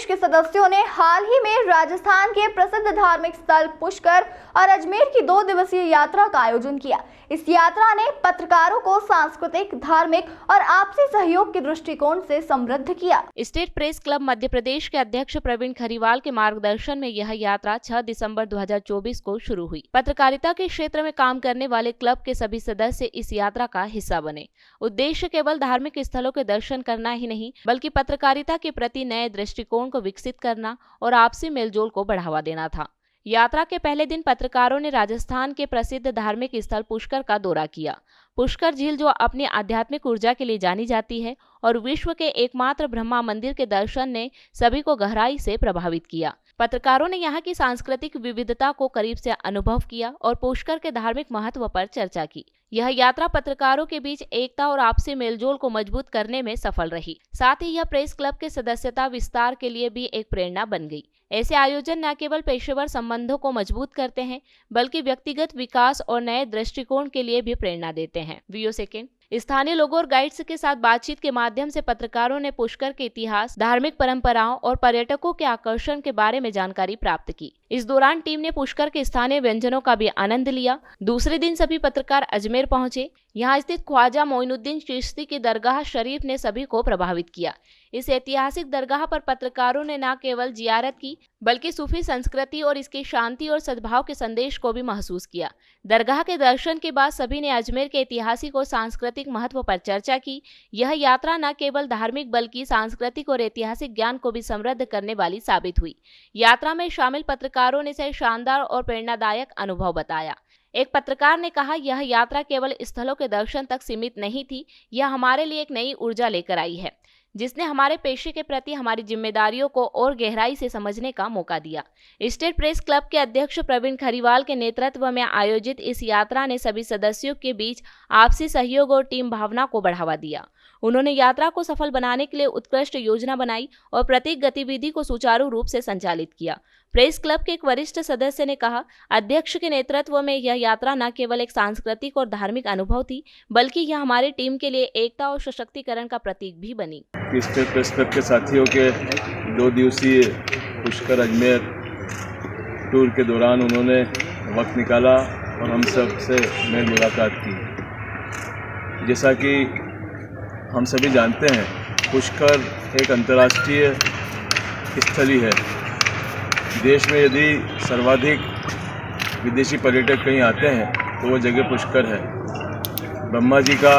के सदस्यों ने हाल ही में राजस्थान के प्रसिद्ध धार्मिक स्थल पुष्कर और अजमेर की 2 दिवसीय यात्रा का आयोजन किया। इस यात्रा ने पत्रकारों को सांस्कृतिक, धार्मिक और आपसी सहयोग के दृष्टिकोण से समृद्ध किया। State press club Madhya Pradesh के अध्यक्ष प्रवीण खरीवाल के मार्गदर्शन में यह यात्रा 6 दिसंबर 2024 को शुरू हुई। पत्रकारिता के क्षेत्र में काम करने वाले क्लब के सभी सदस्य इस यात्रा का हिस्सा बने। उद्देश्य केवल धार्मिक स्थलों के दर्शन करना ही नहीं, बल्कि पत्रकारिता के प्रति नए दृष्टिकोण को विकसित करना और आपसी मेलजोल को बढ़ावा देना था। यात्रा के पहले दिन पत्रकारों ने राजस्थान के प्रसिद्ध धार्मिक स्थल पुष्कर का दौरा किया। पुष्कर झील जो अपनी आध्यात्मिक ऊर्जा के लिए जानी जाती है और विश्व के एकमात्र ब्रह्मा मंदिर के दर्शन ने सभी को गहराई से प्रभावित किया। पत्रकारों ने यहाँ की सांस्कृतिक विविधता को करीब से अनुभव किया और पुष्कर के धार्मिक महत्व पर चर्चा की। यह यात्रा पत्रकारों के बीच एकता और आपसी मेलजोल को मजबूत करने में सफल रही। साथ ही यह प्रेस क्लब के सदस्यता विस्तार के लिए भी एक प्रेरणा बन गई। ऐसे आयोजन न केवल पेशेवर संबंधों को मजबूत करते हैं, बल्कि व्यक्तिगत विकास और नए दृष्टिकोण के लिए भी प्रेरणा देते हैं। Video second. स्थानीय लोगों और गाइड्स के साथ बातचीत के माध्यम से पत्रकारों ने पुष्कर के इतिहास, धार्मिक परंपराओं और पर्यटकों के आकर्षण के बारे में जानकारी प्राप्त की। इस दौरान टीम ने पुष्कर के स्थानीय व्यंजनों का भी आनंद लिया। दूसरे दिन सभी पत्रकार अजमेर पहुंचे। यहाँ स्थित ख्वाजा मोइनुद्दीन चिश्ती की दरगाह शरीफ ने सभी को प्रभावित किया। इस ऐतिहासिक दरगाह पर पत्रकारों ने न केवल जियारत की, बल्कि सूफी संस्कृति और इसके शांति और सद्भाव के संदेश को भी महसूस किया। दरगाह के दर्शन के बाद सभी ने अजमेर के ऐतिहासिक और सांस्कृतिक महत्व पर चर्चा की। यह यात्रा न केवल धार्मिक बल्कि सांस्कृतिक और ऐतिहासिक ज्ञान को भी समृद्ध करने वाली साबित हुई। यात्रा में शामिल पत्रकारों ने इसे शानदार और प्रेरणादायक अनुभव बताया। एक पत्रकार ने कहा, यह यात्रा केवल स्थलों के दर्शन तक सीमित नहीं थी, यह हमारे लिए एक नई ऊर्जा लेकर आई है, जिसने हमारे पेशे के प्रति हमारी जिम्मेदारियों को और गहराई से समझने का मौका दिया। स्टेट प्रेस क्लब के अध्यक्ष प्रवीण खरीवाल के नेतृत्व में आयोजित इस यात्रा ने सभी सदस्यों के बीच आपसी सहयोग और टीम भावना को बढ़ावा दिया। उन्होंने यात्रा को सफल बनाने के लिए उत्कृष्ट योजना बनाई और प्रत्येक गतिविधि को सुचारू रूप से संचालित किया। प्रेस क्लब के एक वरिष्ठ सदस्य ने कहा, अध्यक्ष के नेतृत्व में यह यात्रा न केवल एक सांस्कृतिक और धार्मिक अनुभव थी, बल्कि यह हमारी टीम के लिए एकता और सशक्तिकरण का प्रतीक भी बनी। स्टेट प्रेस क्लब के साथियों के 2 दिवसीय पुष्कर अजमेर टूर के दौरान उन्होंने वक्त निकाला और हम सब से मेल मुलाकात की। जैसा कि हम सभी जानते हैं, पुष्कर एक अंतर्राष्ट्रीय स्थली है। देश में यदि सर्वाधिक विदेशी पर्यटक कहीं आते हैं तो वो जगह पुष्कर है। ब्रह्मा जी का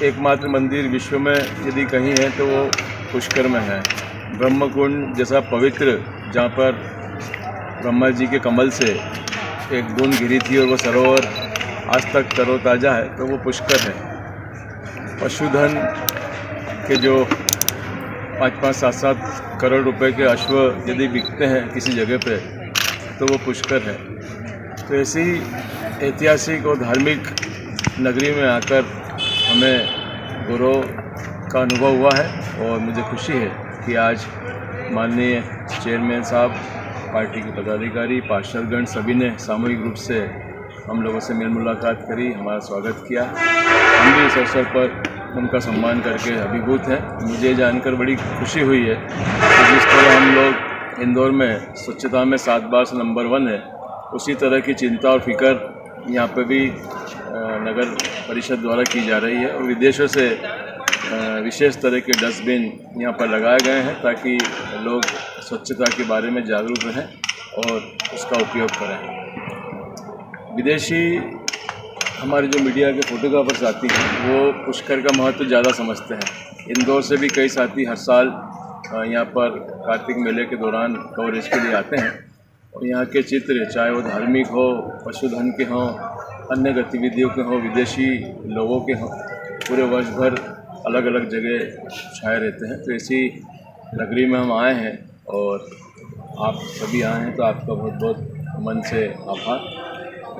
एकमात्र मंदिर विश्व में यदि कहीं है तो वो पुष्कर में है। ब्रह्मकुंड जैसा पवित्र, जहाँ पर ब्रह्मा जी के कमल से एक बूंद गिरी थी और वो सरोवर आज तक तरोताज़ा है, तो वो पुष्कर है। पशुधन के जो 5-5, 7-7 करोड़ रुपए के अश्व यदि बिकते हैं किसी जगह पे, तो वो पुष्कर है। तो ऐसी ऐतिहासिक और धार्मिक नगरी में आकर हमें गौरव का अनुभव हुआ है और मुझे खुशी है कि आज माननीय चेयरमैन साहब, पार्टी के पदाधिकारी, पार्षदगण सभी ने सामूहिक रूप से हम लोगों से मेल मुलाकात करी, हमारा स्वागत किया। हम भी इस अवसर पर उनका सम्मान करके अभिभूत हैं। मुझे जानकर बड़ी खुशी हुई है कि जिस तरह हम लोग इंदौर में स्वच्छता में 7 बार से नंबर 1 है, उसी तरह की चिंता और फिक्र यहाँ पे भी नगर परिषद द्वारा की जा रही है और विदेशों से विशेष तरह के डस्टबिन यहाँ पर लगाए गए हैं ताकि लोग स्वच्छता के बारे में जागरूक रहें और उसका उपयोग करें। विदेशी हमारे जो मीडिया के फोटोग्राफर्स आती हैं वो पुष्कर का महत्व ज़्यादा समझते हैं। इंदौर से भी कई साथी हर साल यहाँ पर कार्तिक मेले के दौरान कवरेज के लिए आते हैं और यहाँ के चित्र, चाहे वो धार्मिक हो, पशुधन के हों, अन्य गतिविधियों के हों, विदेशी लोगों के हों, पूरे वर्ष भर अलग अलग जगह छाए रहते हैं। तो ऐसी नगरी में हम आए हैं और आप सभी आए हैं, तो आपका बहुत बहुत मन से आभार।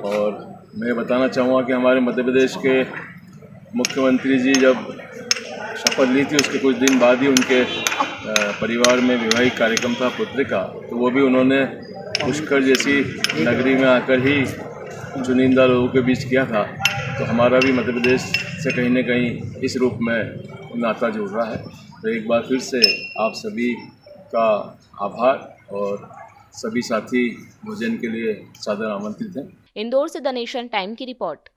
और मैं बताना चाहूँगा कि हमारे मध्य प्रदेश के मुख्यमंत्री जी जब शपथ ली थी, उसके कुछ दिन बाद ही उनके परिवार में वैवाहिक कार्यक्रम था पुत्र का, तो वो भी उन्होंने पुष्कर जैसी नगरी में आकर ही चुनिंदा लोगों के बीच किया था। तो हमारा भी मध्य प्रदेश से कहीं न कहीं इस रूप में नाता जुड़ रहा है। तो एक बार फिर से आप सभी का आभार और सभी साथी भोजन के लिए सादर आमंत्रित हैं। इंदौर से द नेशन टाइम की रिपोर्ट।